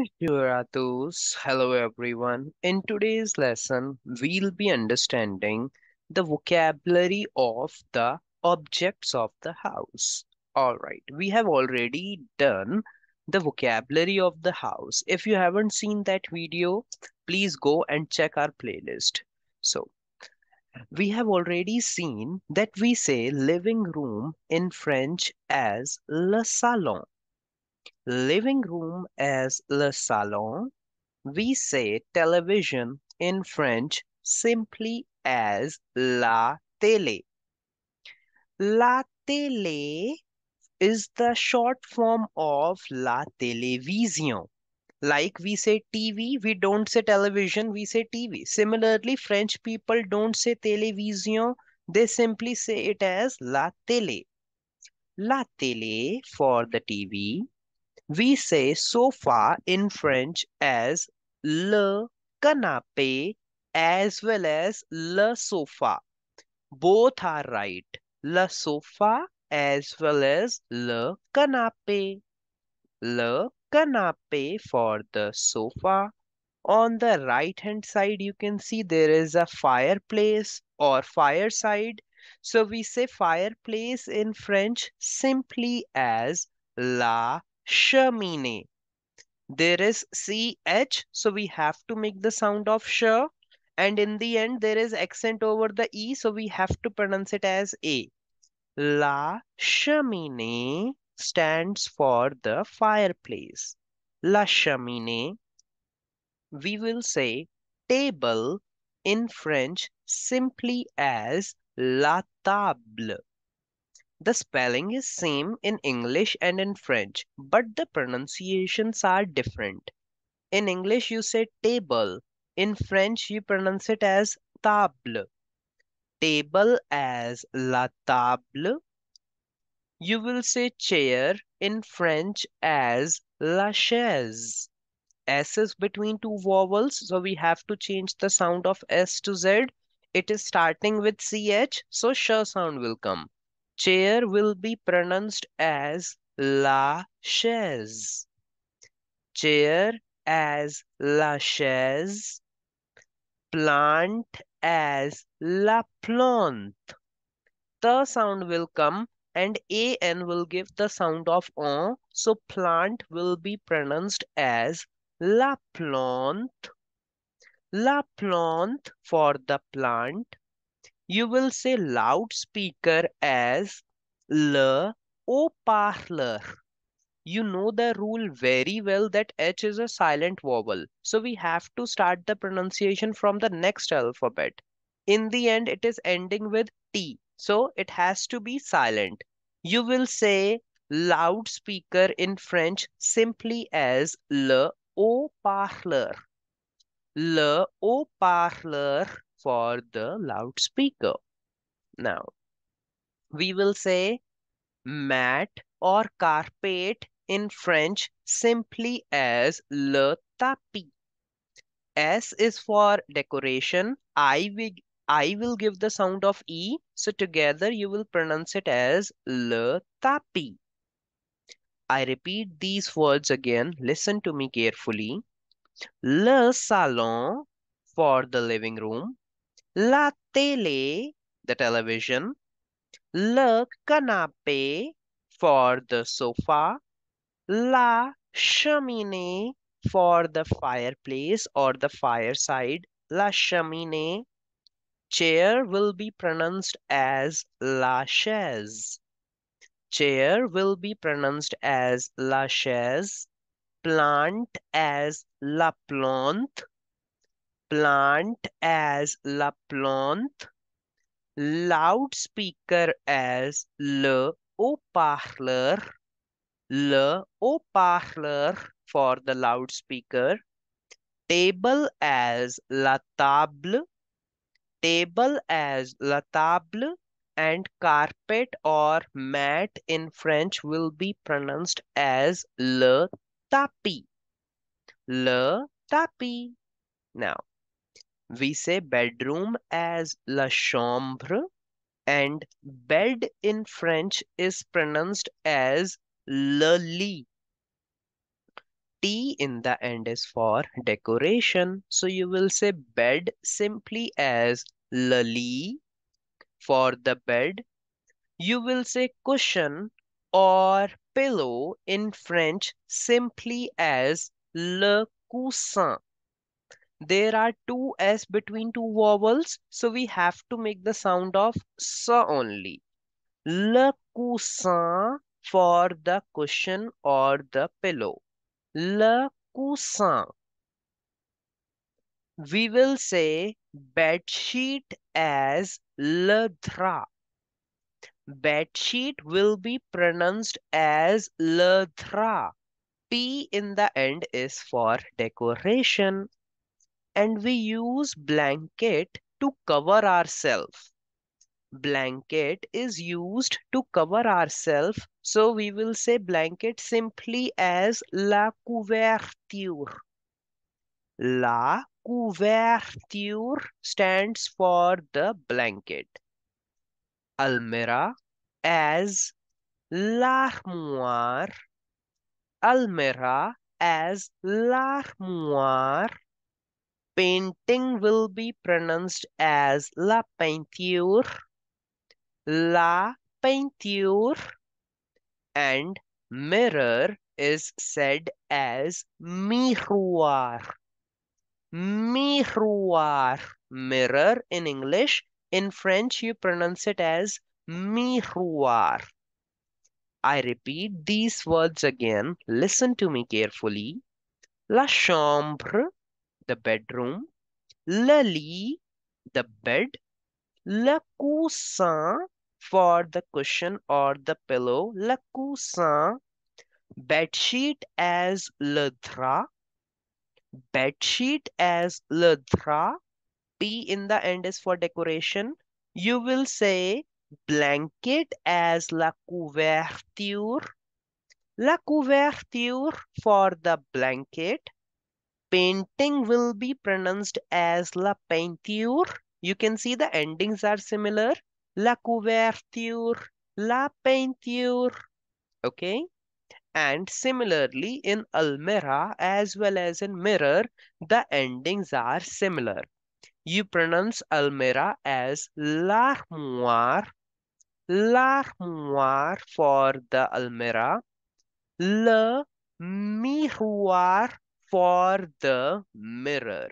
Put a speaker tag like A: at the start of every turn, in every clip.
A: Bonjour à tous. Hello everyone. In today's lesson, we'll be understanding the vocabulary of the objects of the house. Alright, we have already done the vocabulary of the house. If you haven't seen that video, please go and check our playlist. So, we have already seen that we say living room in French as le salon, living room as le salon. We say television in French simply as la télé. La télé is the short form of la télévision. Like we say TV, we don't say television, we say TV. Similarly, French people don't say télévision, they simply say it as la télé. La télé for the TV. We say sofa in French as le canapé as well as le sofa. Both are right. Le sofa as well as le canapé. Le canapé for the sofa. On the right hand side, you can see there is a fireplace or fireside. So we say fireplace in French simply as la cheminée. There is CH, so we have to make the sound of sh. And in the end, there is accent over the E, so we have to pronounce it as A. La cheminée stands for the fireplace. La cheminée. We will say table in French simply as la table. The spelling is same in English and in French, but the pronunciations are different. In English you say table, in French you pronounce it as table. Table as la table. You will say chair in French as la chaise. S is between two vowels, so we have to change the sound of S to Z. It is starting with CH, so sh sound will come. Chair will be pronounced as la chaise. Chair as la chaise. Plant as la plante. The sound will come and an will give the sound of on, so plant will be pronounced as la plante. La plante for the plant. You will say loudspeaker as le haut-parleur. You know the rule very well that H is a silent vowel. So we have to start the pronunciation from the next alphabet. In the end, it is ending with T. So it has to be silent. You will say loudspeaker in French simply as le haut-parleur. Le haut-parleur for the loudspeaker. Now, we will say mat or carpet in French simply as le tapis. S is for decoration. I will give the sound of E. So together you will pronounce it as le tapis. I repeat these words again. Listen to me carefully. Le salon for the living room. La télé, the television. Le canapé for the sofa. La cheminée for the fireplace or the fireside. La cheminée. Chair will be pronounced as la chaise. Chair will be pronounced as la chaise. Plant as la plante. Plant as la plante. Loudspeaker as le haut-parleur. Le haut-parleur for the loudspeaker. Table as la table. Table as la table. And carpet or mat in French will be pronounced as le tapis. Le tapis. Now, we say bedroom as la chambre. And bed in French is pronounced as le lit. T in the end is for decoration. So you will say bed simply as lali for the bed. You will say cushion or pillow in French simply as le coussin. There are two S between two vowels, so we have to make the sound of S only. Le coussin for the cushion or the pillow. Le coussin. We will say bed sheet as le drap. Bed sheet will be pronounced as le drap. P in the end is for decoration. And we use blanket to cover ourselves. Blanket is used to cover ourselves, so we will say blanket simply as la couverture. La couverture stands for the blanket. Almira as l'armoire. Almira as l'armoire. Painting will be pronounced as la peinture. La peinture. And mirror is said as miroir. Miroir. Mirror in English. In French, you pronounce it as miroir. I repeat these words again. Listen to me carefully. La chambre, the bedroom. Le lit, the bed. Le coussin, for the cushion or the pillow. Le coussin. Bedsheet as le drap. Bedsheet as le drap. P in the end is for decoration. You will say blanket as la couverture. La couverture for the blanket. Painting will be pronounced as la peinture. You can see the endings are similar. La couverture, la peinture. Okay. And similarly in almira as well as in mirror, the endings are similar. You pronounce almira as l'armoire, l'armoire for the almira, le miroir for the mirror,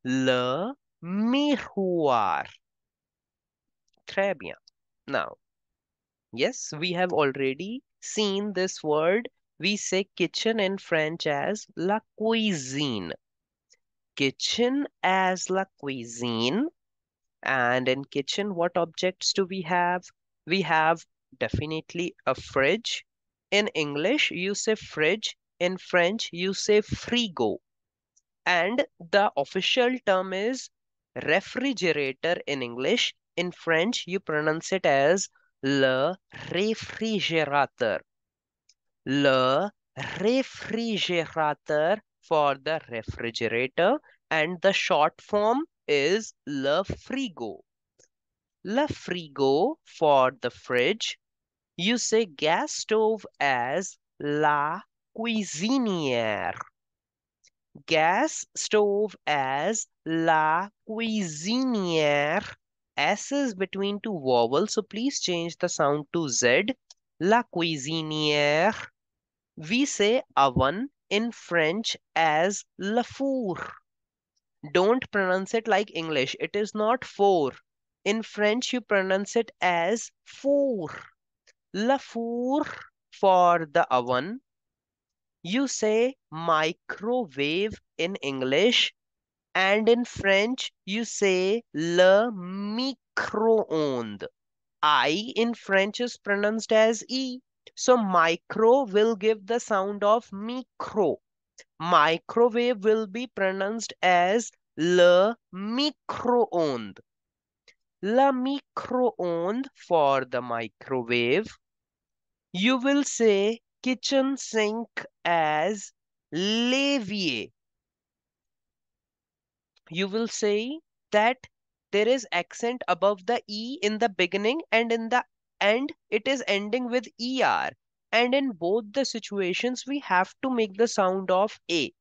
A: le miroir. Très bien. Now, yes, we have already seen this word. We say kitchen in French as la cuisine. Kitchen as la cuisine. And in kitchen, what objects do we have? We have definitely a fridge. In English, you say fridge. In French, you say frigo. And the official term is refrigerator in English. In French, you pronounce it as le réfrigérateur. Le réfrigérateur for the refrigerator, and the short form is le frigo. Le frigo for the fridge. You say gas stove as la cuisinière. Gas stove as la cuisinière. S is between two vowels, so please change the sound to Z. La cuisinière. We say oven in French as le four. Don't pronounce it like English. It is not four. In French, you pronounce it as four. Le four for the oven. You say microwave in English, and in French, you say le micro-ondes. I in French is pronounced as E. So micro will give the sound of micro. Microwave will be pronounced as le micro-ondes. Le micro-ondes for the microwave. You will say kitchen sink as l'évier. You will say that there is accent above the E in the beginning, and in the end it is ending with ER. And in both the situations, we have to make the sound of A.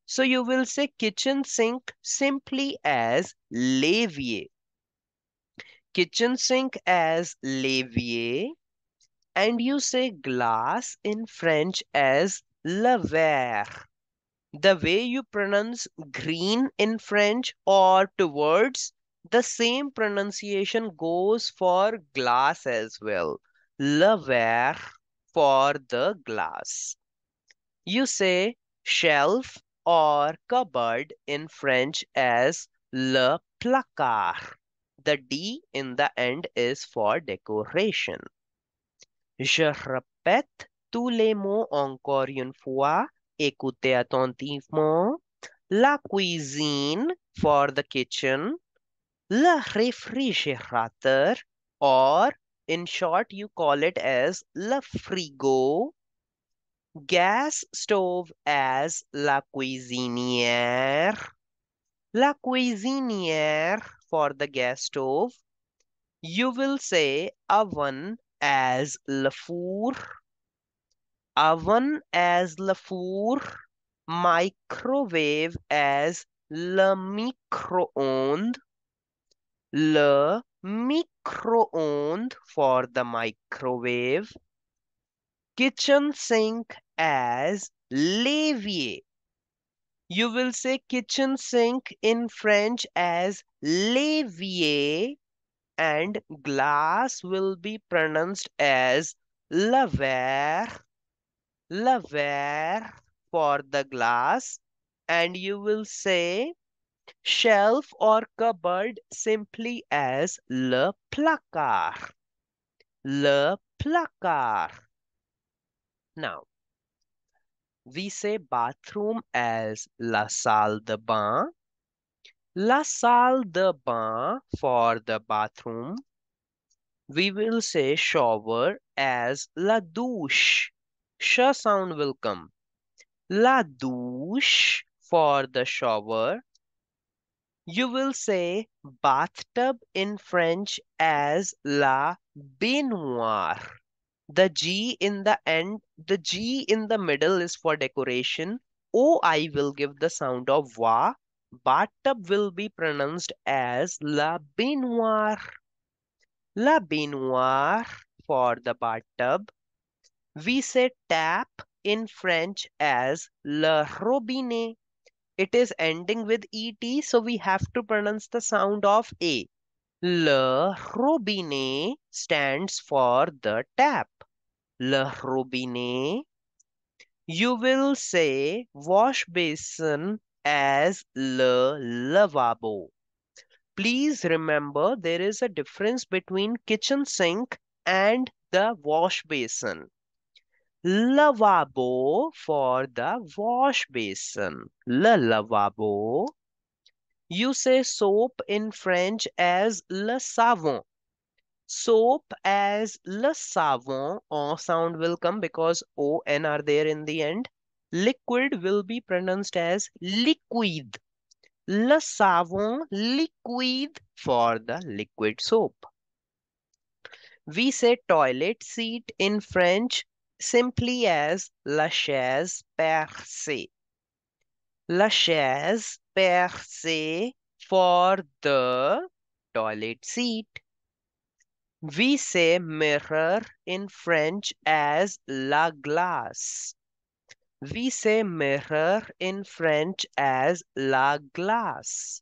A: So you will say kitchen sink simply as l'évier. Kitchen sink as l'évier. And you say glass in French as le verre. The way you pronounce green in French or towards, the same pronunciation goes for glass as well. Le verre for the glass. You say shelf or cupboard in French as le placard. The D in the end is for decoration. Je répète tous les mots encore une fois. Écoutez attentivement. La cuisine for the kitchen. Le réfrigérateur, or in short you call it as le frigo. Gas stove as la cuisinière. La cuisinière for the gas stove. You will say oven as le four. Oven as le four. Microwave as le micro-ondes. Le micro-ondes for the microwave. Kitchen sink as l'évier. You will say kitchen sink in French as l'évier, and glass will be pronounced as le verre. Le verre for the glass. And you will say shelf or cupboard simply as le placard. Le placard. Now, we say bathroom as la salle de bain. La salle de bain for the bathroom. We will say shower as la douche. Sh sound will come. La douche for the shower. You will say bathtub in French as la baignoire. The G in the end, the G in the middle is for decoration. OI will give the sound of wa. Bathtub will be pronounced as la baignoire. La baignoire for the bathtub. We say tap in French as le robinet. It is ending with ET, so we have to pronounce the sound of A. Le robinet stands for the tap. Le robinet. You will say wash basin as le lavabo. Please remember there is a difference between kitchen sink and the wash basin. Lavabo for the wash basin. Le lavabo. You say soap in French as le savon. Soap as le savon, or sound will come because O-N are there in the end. Liquid will be pronounced as liquide. Le savon liquide for the liquid soap. We say toilet seat in French simply as la chaise percée. La chaise percée for the toilet seat. We say mirror in French as la glace. We say mirror in French as la glace.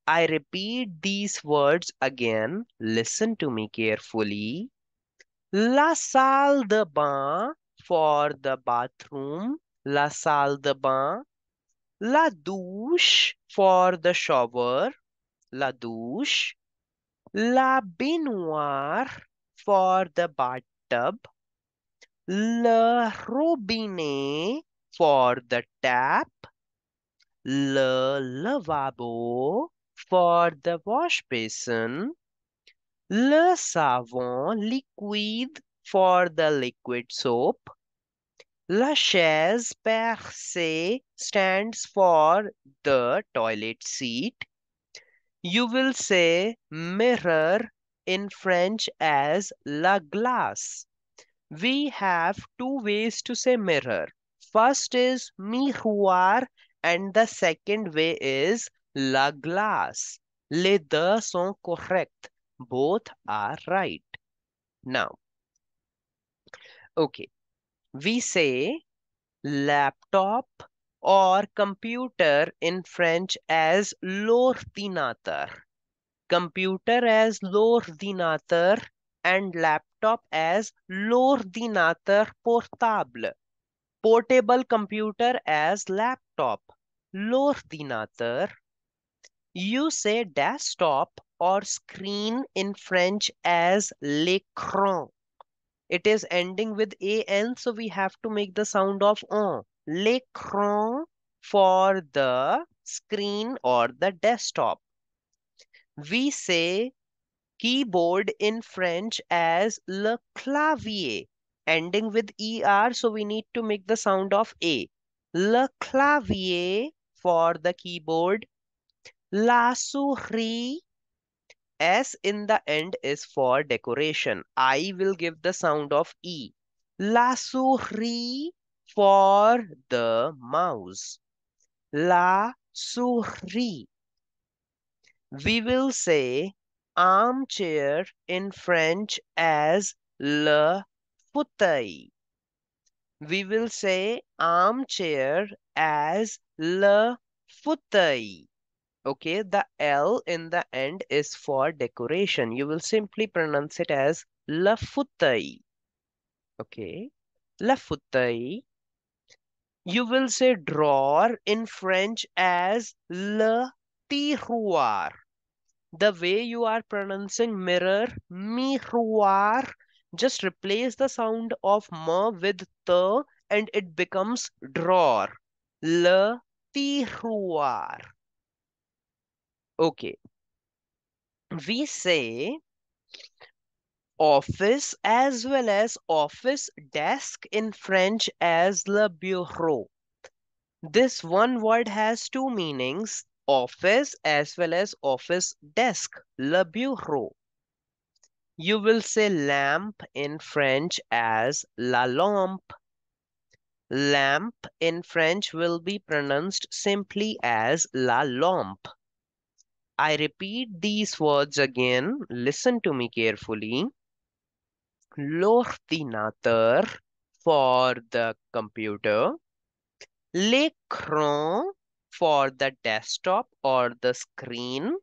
A: I repeat these words again. Listen to me carefully. La salle de bain for the bathroom. La salle de bain. La douche for the shower. La douche. La baignoire for the bathtub. Le robinet for the tap. Le lavabo for the wash basin. Le savon liquide for the liquid soap. La chaise percée stands for the toilet seat. You will say mirror in French as la glace. We have two ways to say mirror. First is miroir and the second way is la glace. Les deux sont correct. Both are right. Now, okay, we say laptop or computer in French as l'ordinateur. Computer as l'ordinateur and laptop as l'ordinateur portable. Portable computer as laptop. L'ordinateur. You say desktop or screen in French as l'écran. It is ending with an, so we have to make the sound of on. L'écran for the screen or the desktop. We say keyboard in French as le clavier, ending with er, so we need to make the sound of a. Le clavier for the keyboard. La souris, S in the end is for decoration. I will give the sound of E. La souris for the mouse. La souris. We will say armchair in French as le fauteuil. We will say armchair as le fauteuil. Okay, the L in the end is for decoration. You will simply pronounce it as le fauteuil. Okay, le fauteuil. You will say drawer in French as le tiroir. The way you are pronouncing mirror, miroir, just replace the sound of m with the and it becomes drawer. Le tiroir. Okay, we say office as well as office desk in French as le bureau. This one word has two meanings, office as well as office desk, le bureau. You will say lamp in French as la lampe. Lamp in French will be pronounced simply as la lampe. I repeat these words again. Listen to me carefully. L'ordinateur for the computer. L'écran for the desktop or the screen.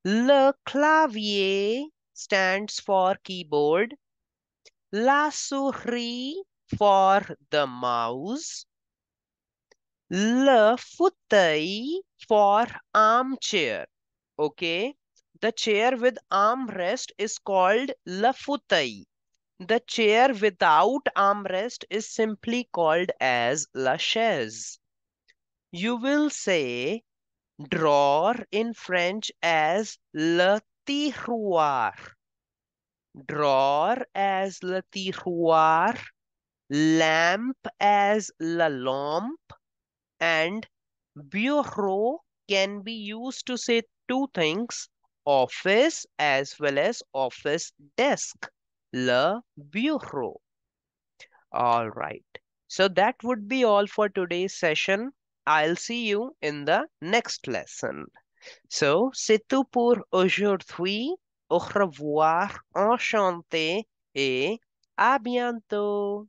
A: Le clavier stands for keyboard. La souris for the mouse. Le fauteuil for armchair. Okay. The chair with armrest is called le fauteuil. The chair without armrest is simply called as la chaise. You will say drawer in French as le tiroir. Drawer as le tiroir, lamp as la lampe, and bureau can be used to say two things, office as well as office desk. Le bureau. All right. So that would be all for today's session. I'll see you in the next lesson. So, c'est tout pour aujourd'hui. Au revoir, enchanté et à bientôt.